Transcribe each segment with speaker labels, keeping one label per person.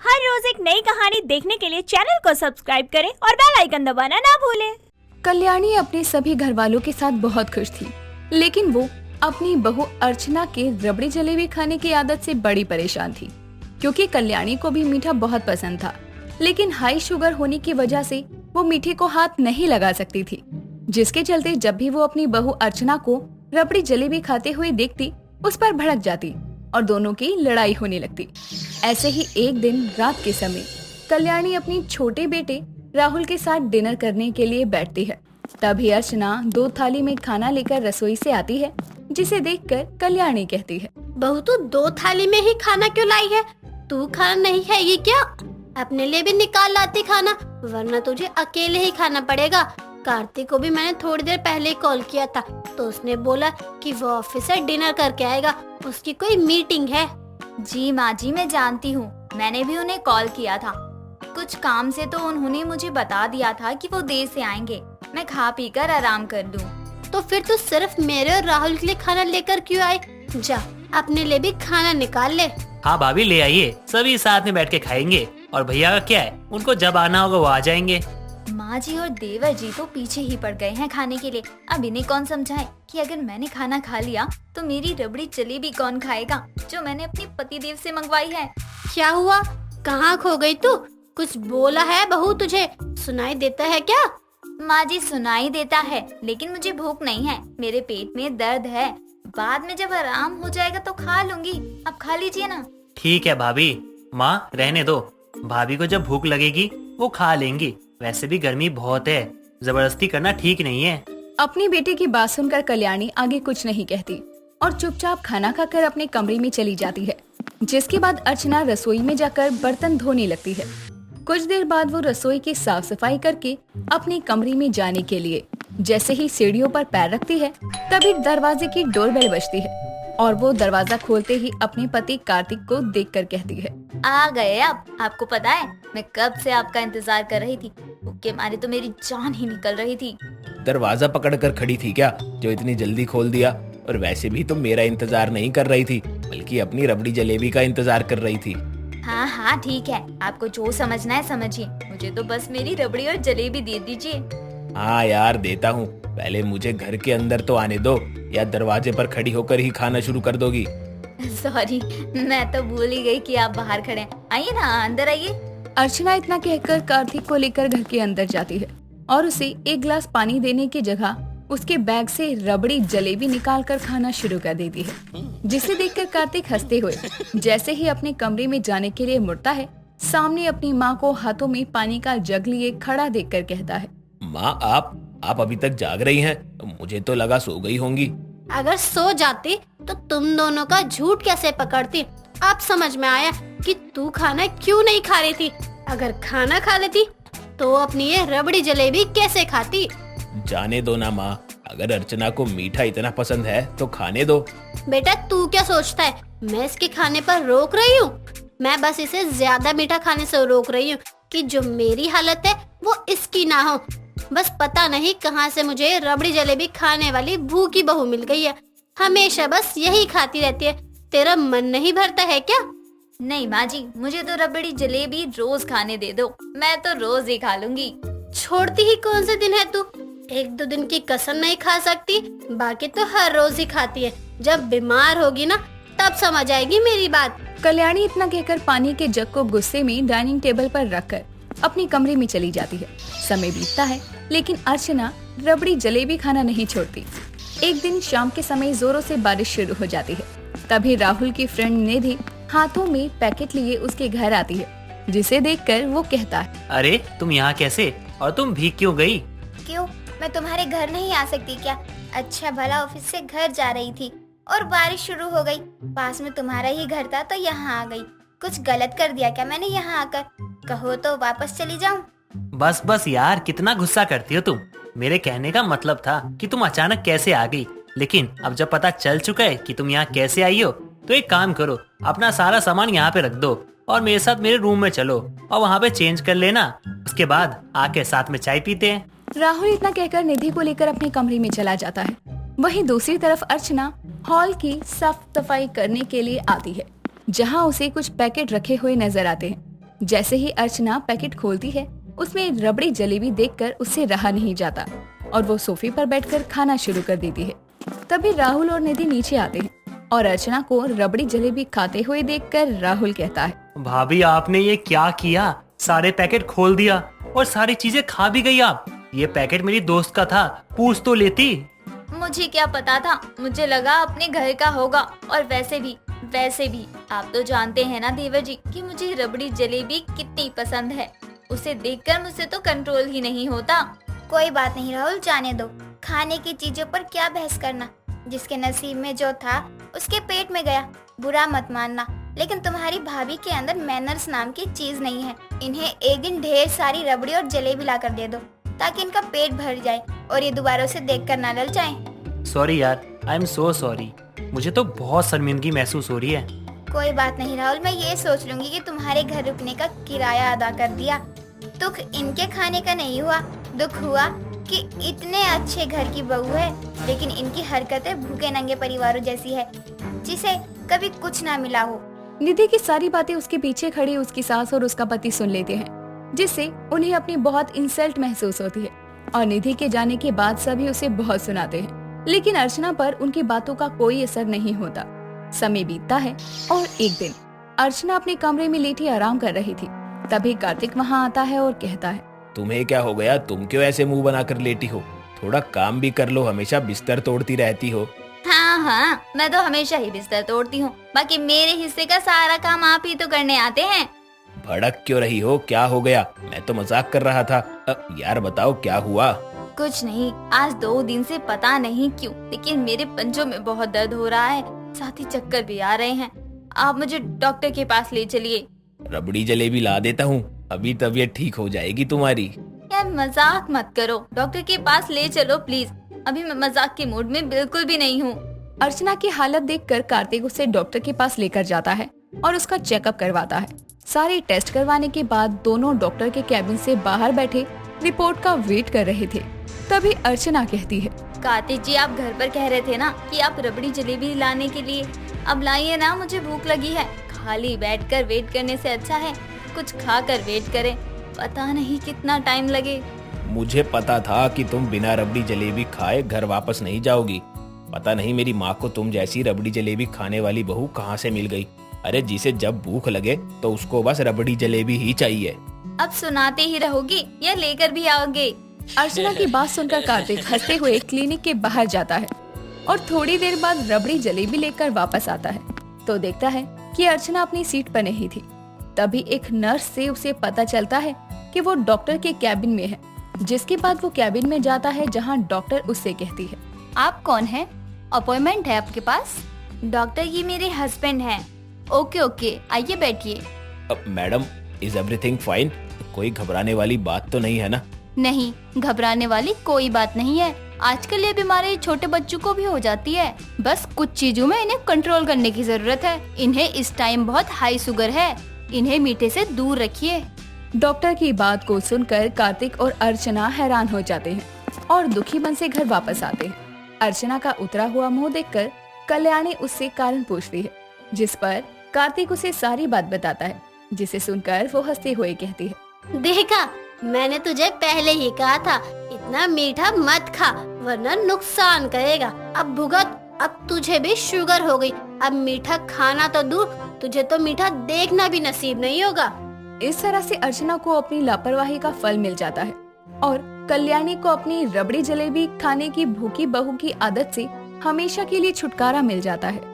Speaker 1: हर रोज एक नई कहानी देखने के लिए चैनल को सब्सक्राइब करें और बेल आइकन दबाना ना भूलें।
Speaker 2: कल्याणी अपने सभी घर वालों के साथ बहुत खुश थी, लेकिन वो अपनी बहू अर्चना के रबड़ी जलेबी खाने की आदत से बड़ी परेशान थी, क्योंकि कल्याणी को भी मीठा बहुत पसंद था, लेकिन हाई शुगर होने की वजह से वो मीठे को हाथ नहीं लगा सकती थी, जिसके चलते जब भी वो अपनी बहू अर्चना को रबड़ी जलेबी खाते हुए देखती, उस पर भड़क जाती और दोनों की लड़ाई होने लगती। ऐसे ही एक दिन रात के समय कल्याणी अपनी छोटे बेटे राहुल के साथ डिनर करने के लिए बैठती है। तभी अर्चना 2 थाली में खाना लेकर रसोई से आती है, जिसे देखकर कल्याणी कहती है,
Speaker 3: बहू तू 2 थाली में ही खाना क्यों लाई है? तू खाना नहीं खाएगी क्या? अपने लिए भी निकाल लाती खाना, वरना तुझे अकेले ही खाना पड़ेगा। कार्तिक को भी मैंने थोड़ी देर पहले ही कॉल किया था, तो उसने बोला कि वो ऑफिस से डिनर करके आएगा, उसकी कोई मीटिंग है।
Speaker 4: जी माँ जी, मैं जानती हूँ, मैंने भी उन्हें कॉल किया था। कुछ काम से तो उन्होंने मुझे बता दिया था कि वो देर से आएंगे, मैं खा पी कर आराम कर लूँ।
Speaker 3: तो फिर तू सिर्फ मेरे और राहुल के लिए खाना लेकर क्यों आए? जा अपने लिए भी खाना निकाल ले।
Speaker 5: हाँ भाभी ले आइए, सभी साथ में बैठ के खाएंगे। और भैया का क्या है, उनको जब आना होगा वो आ जाएंगे।
Speaker 4: माँ जी और देवर जी तो पीछे ही पड़ गए हैं खाने के लिए। अब इन्हें कौन समझाए कि अगर मैंने खाना खा लिया तो मेरी रबड़ी जलेबी कौन खाएगा, जो मैंने अपने पतिदेव से मंगवाई है।
Speaker 3: क्या हुआ? कहाँ खो गई तू? कुछ बोला है बहू तुझे? सुनाई देता है क्या?
Speaker 4: माँ जी सुनाई देता है, लेकिन मुझे भूख नहीं है, मेरे पेट में दर्द है। बाद में जब आराम हो जाएगा तो खा लूंगी, अब खा लीजिए ना।
Speaker 5: ठीक है भाभी, माँ रहने दो, भाभी को जब भूख लगेगी वो खा लेंगी। वैसे भी गर्मी बहुत है, जबरदस्ती करना ठीक नहीं है।
Speaker 2: अपनी बेटे की बात सुनकर कल्याणी आगे कुछ नहीं कहती और चुपचाप खाना खाकर अपने कमरे में चली जाती है, जिसके बाद अर्चना रसोई में जाकर बर्तन धोने लगती है। कुछ देर बाद वो रसोई की साफ सफाई करके अपने कमरे में जाने के लिए जैसे ही सीढ़ियों पर पैर रखती है, तभी दरवाजे की डोरबेल बजती है और वो दरवाजा खोलते ही अपने पति कार्तिक को देखकर कहती है,
Speaker 4: आ गए आप। आपको पता है मैं कब से आपका इंतजार कर रही थी, भूख के मारे तो मेरी जान ही निकल रही थी।
Speaker 6: दरवाजा पकड़ कर खड़ी थी क्या, जो इतनी जल्दी खोल दिया? और वैसे भी तुम मेरा इंतजार नहीं कर रही थी, बल्कि अपनी रबड़ी जलेबी का इंतजार कर रही थी।
Speaker 4: हाँ हाँ ठीक है, आपको जो समझना है समझिए, मुझे तो बस मेरी रबड़ी और जलेबी दे दीजिए।
Speaker 6: हाँ यार देता हूँ, पहले मुझे घर के अंदर तो आने दो, या दरवाजे पर खड़ी होकर ही खाना शुरू कर दोगी?
Speaker 4: सॉरी, मैं तो भूल ही गई कि आप बाहर खड़े हैं। आइए ना, अंदर आइए।
Speaker 2: अर्चना इतना कहकर कार्तिक को लेकर घर के अंदर जाती है और उसे एक गिलास पानी देने की जगह उसके बैग से रबड़ी जलेबी निकालकर खाना शुरू कर देती है, जिसे देखकर कार्तिक हंसते हुए जैसे ही अपने कमरे में जाने के लिए मुड़ता है, सामने अपनी माँ को हाथों में पानी का जग लिए खड़ा देखकर कहता है,
Speaker 6: माँ आप अभी तक जाग रही हैं? मुझे तो लगा सो गई होंगी।
Speaker 3: अगर सो जाती तो तुम दोनों का झूठ कैसे पकड़ती? अब समझ में आया कि तू खाना क्यों नहीं खा रही थी। अगर खाना खा लेती तो अपनी ये रबड़ी जलेबी कैसे खाती?
Speaker 6: जाने दो ना माँ, अगर अर्चना को मीठा इतना पसंद है तो खाने दो।
Speaker 3: बेटा तू क्या सोचता है मैं इसके खाने पर रोक रही हूँ? मैं बस इसे ज्यादा मीठा खाने से रोक रही हूँ कि जो मेरी हालत है वो इसकी ना हो। बस पता नहीं कहाँ से मुझे रबड़ी जलेबी खाने वाली भूखी बहू मिल गई है, हमेशा बस यही खाती रहती है। तेरा मन नहीं भरता है क्या?
Speaker 4: नहीं माँ जी, मुझे तो रबड़ी जलेबी रोज खाने दे दो, मैं तो रोज ही खा लूंगी।
Speaker 3: छोड़ती ही कौन से दिन है तू? 1-2 दिन की कसम नहीं खा सकती, बाकी तो हर रोज ही खाती है। जब बीमार होगी ना तब समझ आएगी मेरी बात।
Speaker 2: कल्याणी इतना कहकर पानी के जग को गुस्से में डाइनिंग टेबल पर रखकर अपने कमरे में चली जाती है। समय बीतता है, लेकिन अर्चना रबड़ी जलेबी खाना नहीं छोड़ती। एक दिन शाम के समय जोरों से बारिश शुरू हो जाती है। तभी राहुल की फ्रेंड निधि हाथों में पैकेट लिए उसके घर आती है, जिसे देखकर वो कहता है,
Speaker 5: अरे तुम यहाँ कैसे, और तुम भीग क्यों गई?
Speaker 4: क्यों, मैं तुम्हारे घर नहीं आ सकती क्या? अच्छा भला ऑफिस से घर जा रही थी और बारिश शुरू हो गई, पास में तुम्हारा ही घर था तो यहाँ आ गई। कुछ गलत कर दिया क्या मैंने यहाँ आकर? कहो तो वापस चली जाऊँ?
Speaker 5: बस बस यार, कितना गुस्सा करती हो तुम। मेरे कहने का मतलब था कि तुम अचानक कैसे आ गई, लेकिन अब जब पता चल चुका है कि तुम यहाँ कैसे आई हो, तो एक काम करो, अपना सारा सामान यहाँ पे रख दो और मेरे साथ मेरे रूम में चलो और वहाँ पे चेंज कर लेना। उसके बाद आके साथ में चाय पीते हैं।
Speaker 2: राहुल इतना कहकर निधि को लेकर अपने कमरे में चला जाता है। वहीं दूसरी तरफ अर्चना हॉल की साफ सफाई करने के लिए आती है, जहां उसे कुछ पैकेट रखे हुए नजर आते हैं। जैसे ही अर्चना पैकेट खोलती है, उसमें रबड़ी जलेबी देखकर उससे रहा नहीं जाता और वो सोफे पर बैठकर खाना शुरू कर देती है। तभी राहुल और निधि नीचे आते हैं और अर्चना को रबड़ी जलेबी खाते हुए देखकर राहुल कहता है,
Speaker 5: भाभी आपने ये क्या किया? सारे पैकेट खोल दिया और सारी चीजें खा भी गई आप। ये पैकेट मेरी दोस्त का था, पूछ तो लेती।
Speaker 4: मुझे क्या पता था, मुझे लगा अपने घर का होगा। और वैसे भी आप तो जानते हैं ना देवर जी कि मुझे रबड़ी जलेबी कितनी पसंद है। उसे देखकर मुझसे तो कंट्रोल ही नहीं होता। कोई बात नहीं राहुल, जाने दो। खाने की चीजों पर क्या बहस करना। जिसके नसीब में जो था उसके पेट में गया, बुरा मत मानना। लेकिन तुम्हारी भाभी के अंदर मैनर्स नाम की चीज नहीं है। इन्हें एक दिन ढेर सारी रबड़ी और जलेबी ला कर दे दो ताकि इनका पेट भर जाए और ये दोबारा उसे देखकर ना ललचाएं।
Speaker 5: सॉरी यार, आई एम सो सॉरी। मुझे तो बहुत शर्मिंदगी महसूस हो रही है।
Speaker 4: कोई बात नहीं राहुल, मैं ये सोच लूंगी कि तुम्हारे घर रुकने का किराया अदा कर दिया। दुख इनके खाने का नहीं हुआ, दुख हुआ कि इतने अच्छे घर की बहू है लेकिन इनकी हरकतें भूखे नंगे परिवारों जैसी है जिसे कभी कुछ ना मिला हो।
Speaker 2: निधि की सारी बातें उसके पीछे खड़ी उसकी सास और उसका पति सुन लेते हैं, जिससे उन्हें अपनी बहुत इंसल्ट महसूस होती है और निधि के जाने के बाद सभी उसे बहुत सुनाते हैं। लेकिन अर्चना पर उनकी बातों का कोई असर नहीं होता। समय बीतता है और एक दिन अर्चना अपने कमरे में लेटी आराम कर रही थी। तभी कार्तिक वहाँ आता है और कहता है,
Speaker 6: तुम्हें क्या हो गया? तुम क्यों ऐसे मुंह बनाकर लेटी हो? थोड़ा काम भी कर लो, हमेशा बिस्तर तोड़ती रहती हो।
Speaker 4: हाँ, मैं तो हमेशा ही बिस्तर तोड़ती हूँ। बाकी मेरे हिस्से का सारा काम आप ही तो करने आते हैं।
Speaker 6: भड़क क्यों रही हो? क्या हो गया? मैं तो मजाक कर रहा था। यार बताओ क्या हुआ?
Speaker 4: कुछ नहीं, आज 2 दिन से पता नहीं क्यों लेकिन मेरे पंजों में बहुत दर्द हो रहा है, साथ ही चक्कर भी आ रहे हैं। आप मुझे डॉक्टर के पास ले चलिए।
Speaker 6: रबड़ी जलेबी ला देता हूँ, अभी तबीयत ठीक हो जाएगी तुम्हारी।
Speaker 4: यार मजाक मत करो, डॉक्टर के पास ले चलो प्लीज। अभी मैं मजाक के मूड में बिल्कुल भी नहीं हूँ।
Speaker 2: अर्चना की हालत देखकर कार्तिक उसे डॉक्टर के पास लेकर जाता है और उसका चेकअप करवाता है। सारे टेस्ट करवाने के बाद दोनों डॉक्टर के कैबिन से बाहर बैठे रिपोर्ट का वेट कर रहे थे। तभी अर्चना कहती है,
Speaker 4: कार्तिक जी आप घर पर कह रहे थे ना कि आप रबड़ी जलेबी लाने के लिए, अब लाइए ना, मुझे भूख लगी है। खाली बैठकर वेट करने से अच्छा है कुछ खाकर वेट करें, पता नहीं कितना टाइम लगे।
Speaker 6: मुझे पता था कि तुम बिना रबड़ी जलेबी खाए घर वापस नहीं जाओगी। पता नहीं मेरी माँ को तुम जैसी रबड़ी जलेबी खाने वाली बहू कहाँ से मिल गई। अरे जिसे जब भूख लगे तो उसको बस रबड़ी जलेबी ही चाहिए।
Speaker 4: अब सुनाते ही रहोगी या लेकर भी आओगे?
Speaker 2: अर्चना की बात सुनकर कार्तिक हंसते हुए क्लिनिक के बाहर जाता है और थोड़ी देर बाद रबड़ी जलेबी लेकर वापस आता है तो देखता है कि अर्चना अपनी सीट पर नहीं थी। तभी एक नर्स से उसे पता चलता है कि वो डॉक्टर के कैबिन में है, जिसके बाद वो कैबिन में जाता है जहां डॉक्टर उससे कहती है,
Speaker 4: आप कौन है? अपॉइंटमेंट है आपके पास? डॉक्टर ये मेरे हस्बैंड हैं। ओके आइए बैठिए।
Speaker 6: Madam, is everything fine? कोई घबराने वाली बात तो नहीं है ना?
Speaker 4: नहीं, घबराने वाली कोई बात नहीं है। आजकल ये बीमारी छोटे बच्चों को भी हो जाती है। बस कुछ चीजों में इन्हें कंट्रोल करने की जरूरत है। इन्हें इस टाइम बहुत हाई शुगर है, इन्हें मीठे से दूर रखिए।
Speaker 2: डॉक्टर की बात को सुनकर कार्तिक और अर्चना हैरान हो जाते हैं और दुखी मन से घर वापस आते हैं। अर्चना का उतरा हुआ मुंह देखकर कल्याणी उससे कारण पूछती है, जिस पर कार्तिक उसे सारी बात बताता है, जिसे सुनकर वो हंसते हुए कहती है,
Speaker 3: देखा, मैंने तुझे पहले ही कहा था इतना मीठा मत खा वरना नुकसान करेगा। अब भुगत, अब तुझे भी शुगर हो गई। अब मीठा खाना तो दूर, तुझे तो मीठा देखना भी नसीब नहीं होगा।
Speaker 2: इस तरह से अर्चना को अपनी लापरवाही का फल मिल जाता है और कल्याणी को अपनी रबड़ी जलेबी खाने की भूखी बहू की आदत से हमेशा के लिए छुटकारा मिल जाता है।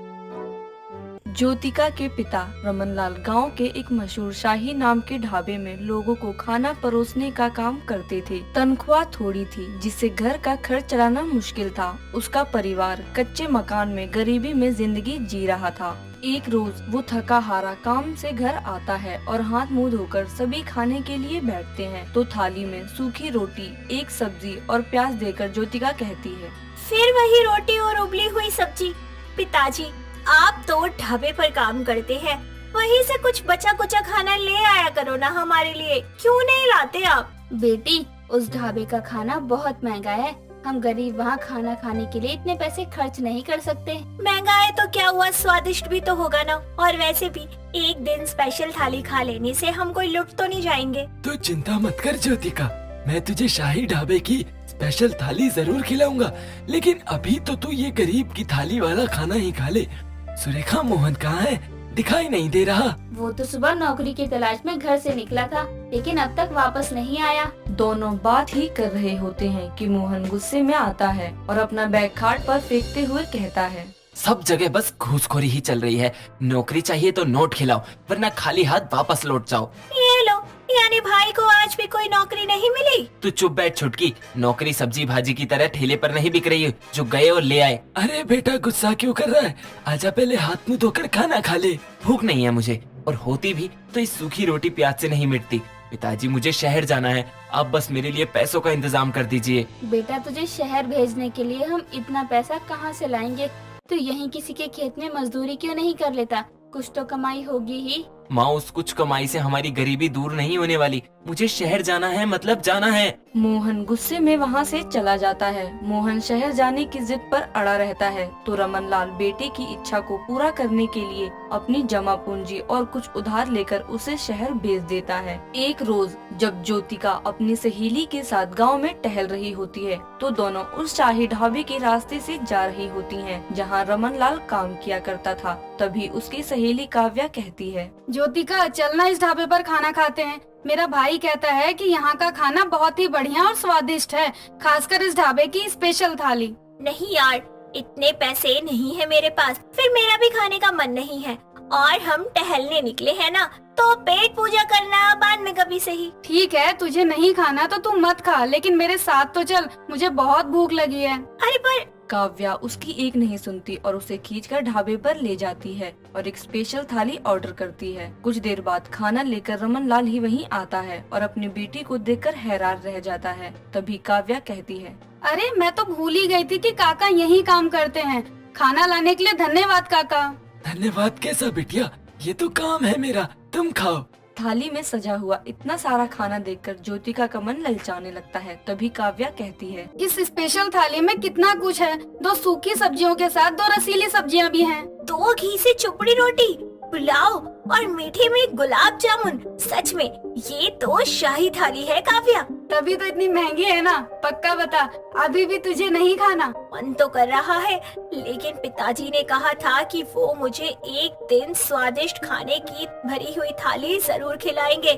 Speaker 7: ज्योतिका के पिता रमनलाल गांव के एक मशहूर शाही नाम के ढाबे में लोगों को खाना परोसने का काम करते थे। तनख्वाह थोड़ी थी जिससे घर का खर्च चलाना मुश्किल था। उसका परिवार कच्चे मकान में गरीबी में जिंदगी जी रहा था। एक रोज वो थका हारा काम से घर आता है और हाथ मुंह धोकर सभी खाने के लिए बैठते हैं तो थाली में सूखी रोटी, एक सब्जी और प्याज देकर ज्योतिका कहती है,
Speaker 1: फिर वही रोटी और उबली हुई सब्जी। पिताजी, आप तो ढाबे पर काम करते हैं, वहीं से कुछ बचा कुचा खाना ले आया करो ना हमारे लिए, क्यों नहीं लाते आप?
Speaker 4: बेटी, उस ढाबे का खाना बहुत महंगा है, हम गरीब वहाँ खाना खाने के लिए इतने पैसे खर्च नहीं कर सकते।
Speaker 1: महंगा है तो क्या हुआ, स्वादिष्ट भी तो होगा ना। और वैसे भी एक दिन स्पेशल थाली खा लेने से हम कोई लुट तो नहीं जाएंगे।
Speaker 8: तू चिंता मत कर ज्योतिका, मैं तुझे शाही ढाबे की स्पेशल थाली जरूर खिलाऊंगा, लेकिन अभी तो तू ये गरीब की थाली वाला खाना ही खा ले। सुरेखा, मोहन कहाँ है? दिखाई नहीं दे रहा।
Speaker 4: वो तो सुबह नौकरी की तलाश में घर से निकला था, लेकिन अब तक वापस नहीं आया।
Speaker 7: दोनों बात ही कर रहे होते हैं कि मोहन गुस्से में आता है और अपना बैग खाट पर फेंकते हुए कहता है,
Speaker 8: सब जगह बस घूसखोरी ही चल रही है। नौकरी चाहिए तो नोट खिलाओ, वरना खाली हाथ वापस लौट जाओ।
Speaker 1: ये लो, यानी भाई को आज भी कोई नौकरी नहीं मिली।
Speaker 8: तू चुप बैठ छुटकी, नौकरी सब्जी भाजी की तरह ठेले पर नहीं बिक रही है जो गए और ले आए। अरे बेटा, गुस्सा क्यों कर रहा है? आजा पहले हाथ मुंह धोकर खाना खा ले। भूख नहीं है मुझे, और होती भी तो इस सूखी रोटी प्याज से नहीं मिटती। पिताजी, मुझे शहर जाना है, आप बस मेरे लिए पैसों का इंतजाम कर दीजिए।
Speaker 4: बेटा, तुझे शहर भेजने के लिए हम इतना पैसा कहाँ से लाएंगे? तू यहीं किसी के खेत में मजदूरी क्यों नहीं कर लेता? कुछ तो कमाई होगी ही।
Speaker 8: माँ, उस कुछ कमाई से हमारी गरीबी दूर नहीं होने वाली। मुझे शहर जाना है, मतलब जाना है।
Speaker 7: मोहन गुस्से में वहाँ से चला जाता है। मोहन शहर जाने की जिद पर अड़ा रहता है तो रमनलाल बेटे की इच्छा को पूरा करने के लिए अपनी जमा पूंजी और कुछ उधार लेकर उसे शहर भेज देता है। एक रोज जब ज्योतिका अपनी सहेली के साथ गांव में टहल रही होती है तो दोनों उस शाही ढाबे के रास्ते से जा रही होती हैं जहां रमनलाल काम किया करता था। तभी उसकी सहेली काव्या कहती है,
Speaker 9: ज्योतिका, चलना इस ढाबे पर खाना खाते हैं। मेरा भाई कहता है कि यहाँ का खाना बहुत ही बढ़िया और स्वादिष्ट है, खासकर इस ढाबे की स्पेशल थाली।
Speaker 1: नहीं यार, इतने पैसे नहीं है मेरे पास, फिर मेरा भी खाने का मन नहीं है। और हम टहलने निकले हैं ना, तो पेट पूजा करना बाद में कभी सही।
Speaker 9: ठीक है, तुझे नहीं खाना तो तू मत खा, लेकिन मेरे साथ तो चल, मुझे बहुत भूख लगी है।
Speaker 1: अरे पर
Speaker 7: काव्या उसकी एक नहीं सुनती और उसे खींचकर ढाबे पर ले जाती है और एक स्पेशल थाली ऑर्डर करती है। कुछ देर बाद खाना लेकर रमनलाल ही वहीं आता है और अपनी बेटी को देखकर हैरान रह जाता है। तभी काव्या कहती है,
Speaker 9: अरे मैं तो भूल ही गई थी कि काका यही काम करते हैं। खाना लाने के लिए धन्यवाद काका।
Speaker 8: धन्यवाद कैसा बिटिया, ये तो काम है मेरा, तुम खाओ।
Speaker 7: थाली में सजा हुआ इतना सारा खाना देखकर ज्योतिका का मन ललचाने लगता है। तभी काव्या कहती है,
Speaker 9: इस स्पेशल थाली में कितना कुछ है। 2 सूखी सब्जियों के साथ 2 रसीली सब्जियां भी हैं।
Speaker 1: 2 घी से चुपड़ी रोटी, पुलाव और मीठे में गुलाब जामुन। सच में ये तो शाही थाली है काव्या।
Speaker 9: तभी तो इतनी महंगी है ना। पक्का बता, अभी भी तुझे नहीं खाना?
Speaker 1: मन तो कर रहा है, लेकिन पिताजी ने कहा था कि वो मुझे एक दिन स्वादिष्ट खाने की भरी हुई थाली जरूर खिलाएंगे।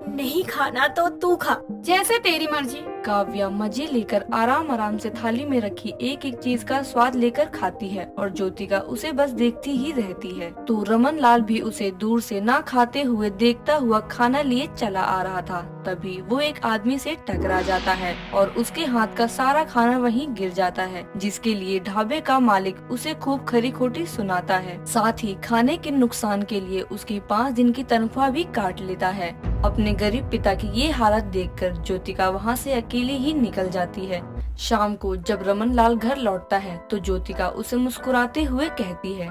Speaker 1: नहीं खाना तो तू खा।
Speaker 9: जैसे तेरी मर्जी।
Speaker 7: काव्या मजे लेकर आराम आराम से थाली में रखी एक एक चीज का स्वाद लेकर खाती है और ज्योतिका उसे बस देखती ही रहती है। तो रमनलाल भी उसे दूर से ना खाते हुए देखता हुआ खाना लिए चला आ रहा था। तभी वो एक आदमी से टकरा जाता है और उसके हाथ का सारा खाना वहीं गिर जाता है, जिसके लिए ढाबे का मालिक उसे खूब खरी खोटी सुनाता है। साथ ही खाने के नुकसान के लिए उसकी 5 दिन की तनख्वाह भी काट लेता है। अपने गरीब पिता की ये हालत देखकर ज्योतिका वहाँ से अकेली ही निकल जाती है। शाम को जब रमनलाल घर लौटता है तो ज्योतिका उसे मुस्कुराते हुए कहती है,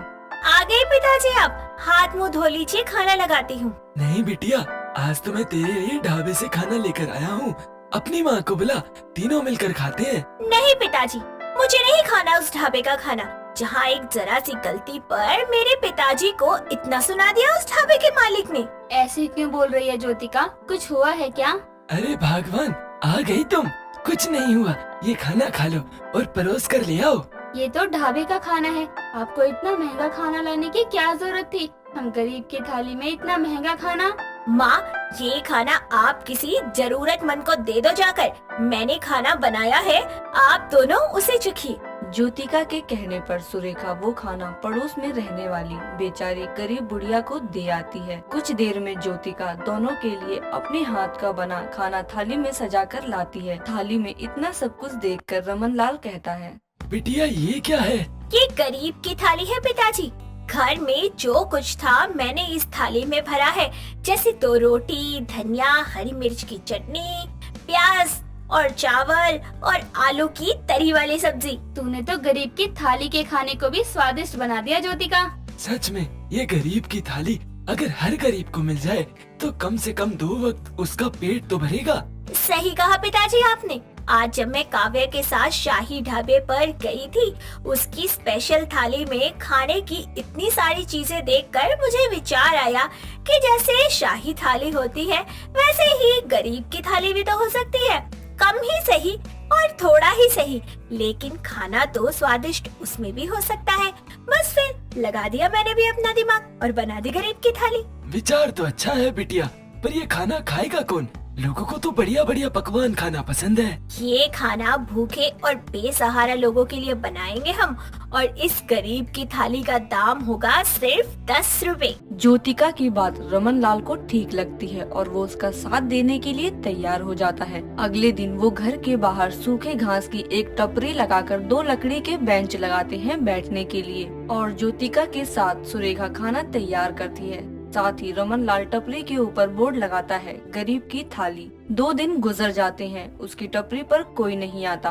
Speaker 1: आ गए पिताजी आप, हाथ मुंह धो लीजिए, खाना लगाती हूँ।
Speaker 8: नहीं बिटिया, आज तो मैं तेरे लिए ढाबे से खाना लेकर आया हूँ। अपनी माँ को बुला, तीनों मिलकर खाते हैं।
Speaker 1: नहीं पिताजी, मुझे नहीं खाना उस ढाबे का खाना जहाँ एक जरा सी गलती पर मेरे पिताजी को इतना सुना दिया उस ढाबे के मालिक ने।
Speaker 4: ऐसे क्यों बोल रही है ज्योतिका? कुछ हुआ है क्या?
Speaker 8: अरे भगवान, आ गई तुम। कुछ नहीं हुआ, ये खाना खा लो और परोस कर ले आओ।
Speaker 4: ये तो ढाबे का खाना है, आपको इतना महंगा खाना लाने की क्या जरूरत थी? हम गरीब की थाली में इतना महंगा खाना।
Speaker 1: माँ, ये खाना आप किसी जरूरतमंद को दे दो जाकर। मैंने खाना बनाया है, आप दोनों उसे चखिए।
Speaker 7: ज्योतिका के कहने पर सुरेखा वो खाना पड़ोस में रहने वाली बेचारी गरीब बुढ़िया को दे आती है। कुछ देर में ज्योतिका दोनों के लिए अपने हाथ का बना खाना थाली में सजाकर लाती है। थाली में इतना सब कुछ देखकर रमनलाल कहता है,
Speaker 8: बिटिया ये क्या है?
Speaker 1: ये गरीब की थाली है पिताजी। घर में जो कुछ था मैंने इस थाली में भरा है, जैसे 2 रोटी, धनिया, हरी मिर्च की चटनी, प्याज और चावल और आलू की तरी वाली सब्जी।
Speaker 4: तूने तो गरीब की थाली के खाने को भी स्वादिष्ट बना दिया ज्योतिका।
Speaker 8: सच में ये गरीब की थाली अगर हर गरीब को मिल जाए तो कम से कम 2 वक्त उसका पेट तो भरेगा।
Speaker 1: सही कहा पिताजी आपने। आज जब मैं काव्य के साथ शाही ढाबे पर गई थी, उसकी स्पेशल थाली में खाने की इतनी सारी चीजें देखकर मुझे विचार आया कि जैसे शाही थाली होती है वैसे ही गरीब की थाली भी तो हो सकती है, कम ही सही और थोड़ा ही सही, लेकिन खाना तो स्वादिष्ट उसमें भी हो सकता है। बस फिर लगा दिया मैंने भी अपना दिमाग और बना दी गरीब की थाली।
Speaker 8: विचार तो अच्छा है बिटिया, पर ये खाना खाएगा कौन? लोगों को तो बढ़िया बढ़िया पकवान खाना पसंद है।
Speaker 1: ये खाना भूखे और बेसहारा लोगों के लिए बनाएंगे हम, और इस गरीब की थाली का दाम होगा सिर्फ 10 रुपए।
Speaker 7: ज्योतिका की बात रमन लाल को ठीक लगती है और वो उसका साथ देने के लिए तैयार हो जाता है। अगले दिन वो घर के बाहर सूखे घास की एक टपरी लगाकर 2 लकड़ी के बेंच लगाते हैं बैठने के लिए, और ज्योतिका के साथ सुरेखा खाना तैयार करती है। साथ ही रमन लाल टपरी के ऊपर बोर्ड लगाता है, गरीब की थाली। 2 दिन गुजर जाते हैं, उसकी टपरी पर कोई नहीं आता।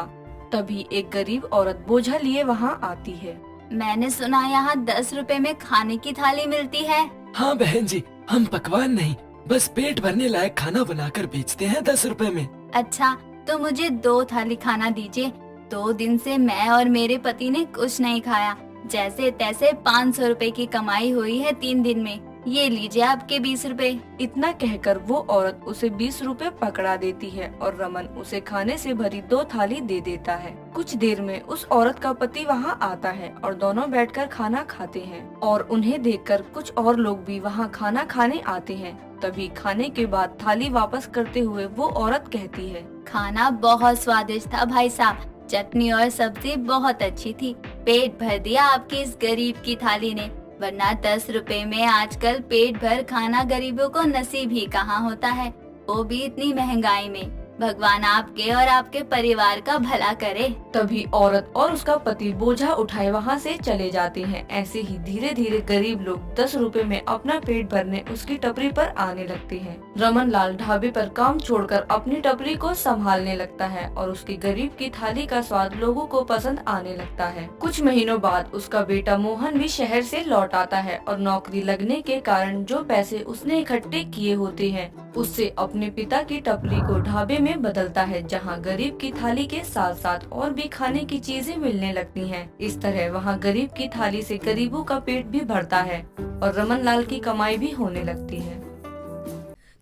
Speaker 7: तभी एक गरीब औरत बोझा लिए वहाँ आती है।
Speaker 2: मैंने सुना यहाँ 10 रुपए में खाने की थाली मिलती है।
Speaker 8: हाँ बहन जी, हम पकवान नहीं बस पेट भरने लायक खाना बनाकर बेचते हैं 10 रुपए में।
Speaker 2: अच्छा, तो मुझे 2 थाली खाना दीजिए। 2 दिन से मैं और मेरे पति ने कुछ नहीं खाया, जैसे तैसे 500 रुपए की कमाई हुई है 3 दिन में। ये लीजिए आपके 20 रुपए।
Speaker 7: इतना कहकर वो औरत उसे 20 रुपए पकड़ा देती है और रमन उसे खाने से भरी 2 थाली दे देता है। कुछ देर में उस औरत का पति वहाँ आता है और दोनों बैठकर खाना खाते हैं, और उन्हें देखकर कुछ और लोग भी वहाँ खाना खाने आते हैं। तभी खाने के बाद थाली वापस करते हुए वो औरत कहती है,
Speaker 2: खाना बहुत स्वादिष्ट था भाई साहब, चटनी और सब्जी बहुत अच्छी थी। पेट भर दिया आपकी इस गरीब की थाली ने, वरना 10 रुपए में आजकल पेट भर खाना गरीबों को नसीब ही कहाँ होता है, वो भी इतनी महंगाई में। भगवान आपके और आपके परिवार का भला करे।
Speaker 7: तभी औरत और उसका पति बोझा उठाए वहाँ से चले जाते हैं। ऐसे ही धीरे धीरे गरीब लोग 10 रुपए में अपना पेट भरने उसकी टपरी पर आने लगते हैं। रमन लाल ढाबे पर काम छोड़कर अपनी टपरी को संभालने लगता है और उसकी गरीब की थाली का स्वाद लोगों को पसंद आने लगता है। कुछ महीनों बाद उसका बेटा मोहन भी शहर से लौट आता है और नौकरी लगने के कारण जो पैसे उसने इकट्ठे किए होते हैं उससे अपने पिता की टपरी को ढाबे में बदलता है, जहां गरीब की थाली के साथ साथ और भी खाने की चीजें मिलने लगती हैं। इस तरह वहां गरीब की थाली से गरीबों का पेट भी भरता है और रमन लाल की कमाई भी होने लगती है।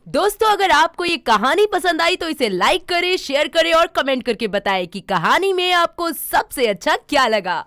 Speaker 10: दोस्तों, अगर आपको ये कहानी पसंद आई तो इसे लाइक करें, शेयर करें और कमेंट करके बताएं कि कहानी में आपको सबसे अच्छा क्या लगा।